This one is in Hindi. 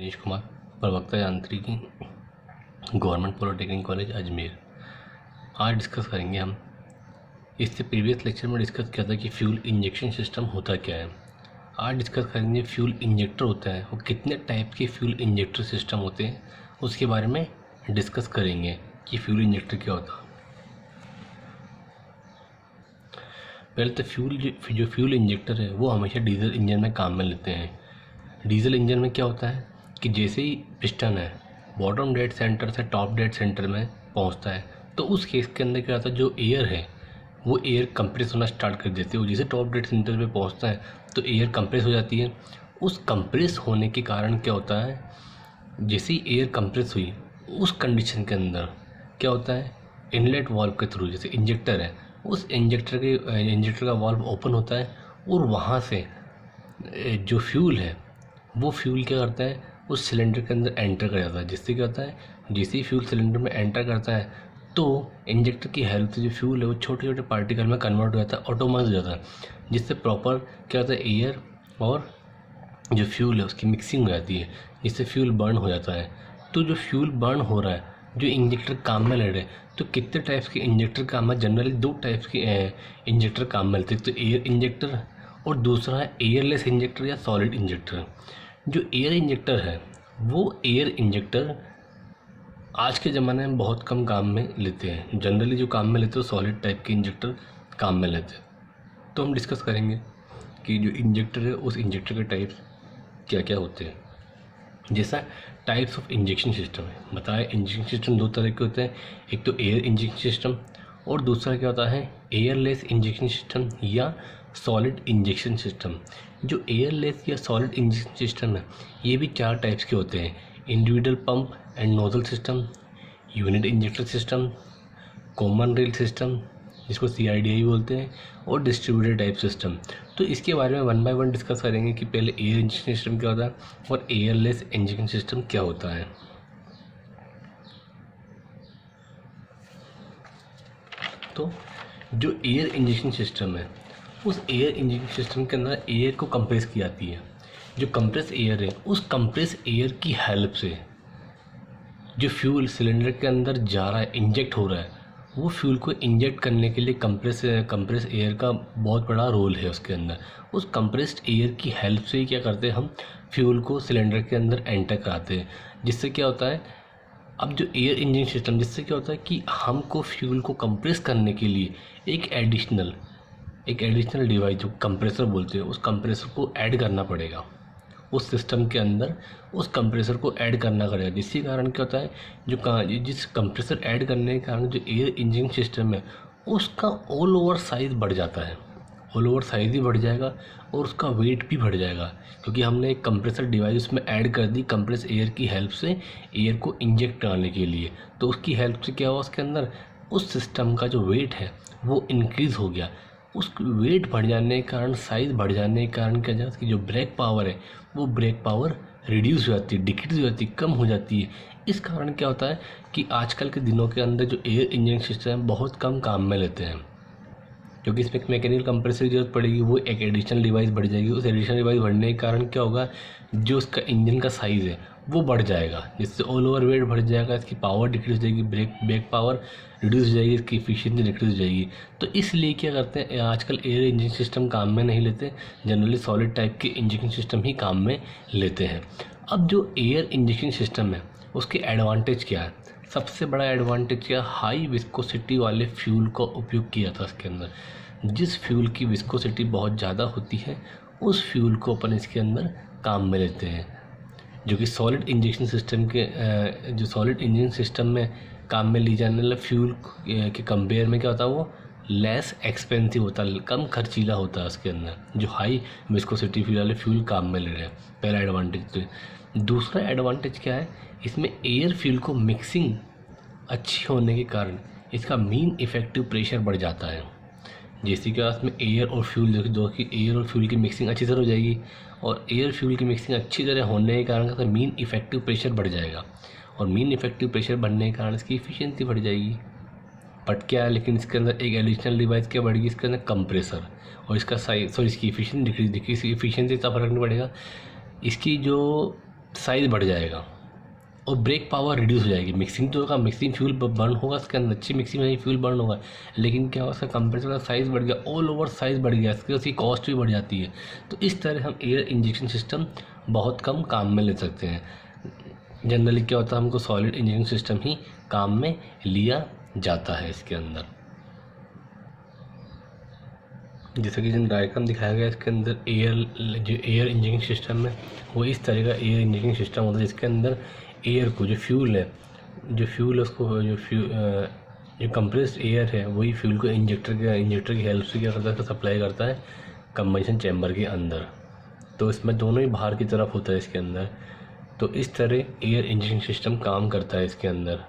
दिनेश कुमार, प्रवक्ता यांत्रिकी, गवर्नमेंट पॉलिटेक्निक कॉलेज अजमेर। आज डिस्कस करेंगे हम। इससे प्रीवियस लेक्चर में डिस्कस किया था कि फ्यूल इंजेक्शन सिस्टम होता क्या है। आज डिस्कस करेंगे फ्यूल इंजेक्टर होता है और कितने टाइप के फ्यूल इंजेक्टर सिस्टम होते हैं, उसके बारे में डिस्कस करेंगे कि फ्यूल इंजेक्टर क्या होता है। पहले तो जो फ्यूल इंजेक्टर है वो हमेशा डीजल इंजन में काम में लेते हैं। डीजल इंजन में क्या होता है कि जैसे ही पिस्टन है बॉटम डेड सेंटर से टॉप डेड सेंटर में पहुंचता है, तो उस केस के अंदर क्या होता है, जो एयर है वो एयर कंप्रेस होना स्टार्ट कर देती है। और जैसे टॉप डेड सेंटर पे पहुंचता है तो एयर कंप्रेस हो जाती है। उस कंप्रेस होने के कारण क्या होता है, जैसे ही एयर कंप्रेस हुई उस कंडीशन के अंदर क्या होता है, इनलेट वाल्व के थ्रू, जैसे इंजेक्टर है, उस इंजेक्टर का वाल्व ओपन होता है और वहाँ से जो फ्यूल है वो फ्यूल क्या करता है, उस सिलेंडर के अंदर एंटर कर जाता है। जिससे क्या होता है, जैसे ही फ्यूल सिलेंडर में एंटर करता है तो इंजेक्टर की हेल्प से जो फ्यूल है वो छोटे छोटे पार्टिकल में कन्वर्ट हो जाता है, ऑटोमाइज हो जाता है, जिससे प्रॉपर क्या होता है, एयर और जो फ्यूल है उसकी मिक्सिंग हो जाती है, जिससे फ्यूल बर्न हो जाता है। तो जो फ्यूल बर्न हो रहा है, जो इंजेक्टर काम में ले रहे हैं, तो कितने टाइप्स के इंजेक्टर काम में, जनरली दो टाइप्स के इंजेक्टर काम में लेते हैं। तो एयर इंजेक्टर और दूसरा है एयरलेस इंजेक्टर या सॉलिड इंजेक्टर। जो एयर इंजेक्टर है वो एयर इंजेक्टर आज के ज़माने में बहुत कम काम में लेते हैं। जनरली जो काम में लेते हैं सॉलिड टाइप के इंजेक्टर काम में लेते हैं। तो हम डिस्कस करेंगे कि जो इंजेक्टर है उस इंजेक्टर के टाइप्स क्या क्या होते हैं। जैसा टाइप्स ऑफ इंजेक्शन सिस्टम है, बताया इंजेक्शन सिस्टम दो तरह के होते हैं, एक तो एयर इंजेक्शन सिस्टम और दूसरा क्या होता है, एयरलेस इंजेक्शन सिस्टम या सॉलिड इंजेक्शन सिस्टम। जो एयरलेस या सॉलिड इंजेक्शन सिस्टम है ये भी चार टाइप्स के होते हैं, individual pump and nozzle system, unit injector system, common rail system जिसको CRDI बोलते हैं, और डिस्ट्रीब्यूटेड टाइप सिस्टम। तो इसके बारे में वन बाय वन डिस्कस करेंगे कि पहले एयर इंजेक्शन सिस्टम क्या होता है और एयरलेस इंजेक्शन सिस्टम क्या होता है। तो जो एयर इंजेक्शन सिस्टम है उस एयर इंजेक्शन सिस्टम के अंदर एयर को कंप्रेस की जाती है। जो कंप्रेस एयर है उस कंप्रेस एयर की हेल्प से जो फ्यूल सिलेंडर के अंदर जा रहा है, इंजेक्ट हो रहा है, वो फ्यूल को इंजेक्ट करने के लिए कंप्रेस एयर का बहुत बड़ा रोल है उसके अंदर। उस कंप्रेस्ड एयर की हेल्प से ही क्या करते हैं, हम फ्यूल को सिलेंडर के अंदर एंटर कराते हैं। जिससे क्या होता है, अब जो एयर इंजन सिस्टम, जिससे क्या होता है कि हमको फ्यूल को कंप्रेस करने के लिए एक एडिशनल डिवाइस जो कंप्रेसर बोलते हैं, उस कंप्रेसर को ऐड करना पड़ेगा उस सिस्टम के अंदर। उस कंप्रेसर को ऐड करना पड़ेगा, जिसके कारण क्या होता है, जिस कंप्रेसर ऐड करने के कारण जो एयर इंजन सिस्टम है उसका ऑल ओवर साइज़ बढ़ जाता है। ऑल ओवर साइज़ भी बढ़ जाएगा और उसका वेट भी बढ़ जाएगा, क्योंकि हमने एक कंप्रेसर डिवाइस उसमें ऐड कर दी कंप्रेस एयर की हेल्प से एयर को इंजेक्ट कराने के लिए। तो उसकी हेल्प से क्या हुआ, उसके अंदर उस सिस्टम का जो वेट है वो इंक्रीज़ हो गया। उस वेट बढ़ जाने के कारण, साइज़ बढ़ जाने के कारण क्या जाता है कि जो ब्रेक पावर है वो ब्रेक पावर रिड्यूस हो जाती है, डिक्रीज हो जाती है, कम हो जाती है। इस कारण क्या होता है कि आजकल के दिनों के अंदर जो एयर इंजन सिस्टम बहुत कम काम में लेते हैं, क्योंकि इसमें एक मैकेनिकल कंप्रेसर की जरूरत पड़ेगी, वो एक एडिशनल डिवाइस बढ़ जाएगी। उस एडिशनल डिवाइस बढ़ने के कारण क्या होगा, जो उसका इंजन का साइज़ है वो बढ़ जाएगा, जिससे ऑल ओवर वेट बढ़ जाएगा, इसकी पावर डिक्रीज हो जाएगी, ब्रेक पावर रिड्यूस हो जाएगी, इसकी एफिशिएंसी डिक्रीज हो जाएगी। तो इसलिए क्या करते हैं, आजकल एयर इंजन सिस्टम काम में नहीं लेते, जनरली सॉलिड टाइप के इंजेक्शन सिस्टम ही काम में लेते हैं। अब जो एयर इंजेक्शन सिस्टम है उसके एडवांटेज क्या है, सबसे बड़ा एडवांटेज क्या, हाई विस्कोसिटी वाले फ्यूल का उपयोग किया था इसके अंदर। जिस फ्यूल की विस्कोसिटी बहुत ज़्यादा होती है उस फ्यूल को अपन इसके अंदर काम में लेते हैं, जो कि सॉलिड इंजेक्शन सिस्टम के जो सॉलिड इंजन सिस्टम में काम में ली जाने वाला फ्यूल के कंपेयर में क्या होता है, वो लेस एक्सपेंसिव होता है, कम खर्चीला होता है उसके अंदर, जो हाई विस्कोसिटी फ्यूल वाले फ्यूल काम में ले रहे हैं। पहला एडवांटेज। तो दूसरा एडवांटेज क्या है, इसमें एयर फ्यूल को मिक्सिंग अच्छी होने के कारण इसका मीन इफेक्टिव प्रेशर बढ़ जाता है। जैसे कि इसमें एयर और फ्यूल जो कि एयर और फ्यूल की मिक्सिंग अच्छी तरह हो जाएगी, और एयर फ्यूल की मिक्सिंग अच्छी तरह होने के कारण इसका मीन इफेक्टिव प्रेशर बढ़ जाएगा, और मीन इफेक्टिव प्रेशर बढ़ने के कारण इसकी इफिशियंसी बढ़ जाएगी। बट क्या है, लेकिन इसके अंदर एक एडिशनल डिवाइस क्या बढ़ेगी, इसके अंदर कंप्रेसर, और इसका साइज, सॉरी, इसकी इफिशियंसी डिक्रीज, इफिशियंसी इतना फर्क नहीं पड़ेगा। इसकी जो साइज़ बढ़ जाएगा और ब्रेक पावर रिड्यूस हो जाएगी। मिक्सिंग तो होगा, मिक्सिंग फ्यूल बर्न होगा, इसके अंदर अच्छी मिक्सिंग में फ्यूल बर्न होगा, लेकिन क्या होगा, उसका कंप्रेसर का साइज़ बढ़ गया, ऑल ओवर साइज़ बढ़ गया, इसकी उसकी कॉस्ट भी बढ़ जाती है। तो इस तरह हम एयर इंजेक्शन सिस्टम बहुत कम काम में ले सकते हैं। जनरली क्या होता है, हमको सॉलिड इंजीनियरिंग सिस्टम ही काम में लिया जाता है इसके अंदर। जैसा कि जिन डायग्राम दिखाया गया इसके अंदर जो एयर इंजीनियरिंग सिस्टम है वो इस तरह का एयर इंजीनियरिंग सिस्टम होता है, जिसके अंदर एयर को जो फ्यूल है उसको जो कंप्रेस्ड एयर है वही फ्यूल को इंजेक्टर की हेल्प से क्या करता है, सप्लाई करता है कंबशन चैम्बर के अंदर। तो इसमें दोनों ही बाहर की तरफ होता है इसके अंदर। तो इस तरह एयर इंजीनियरिंग सिस्टम काम करता है इसके अंदर।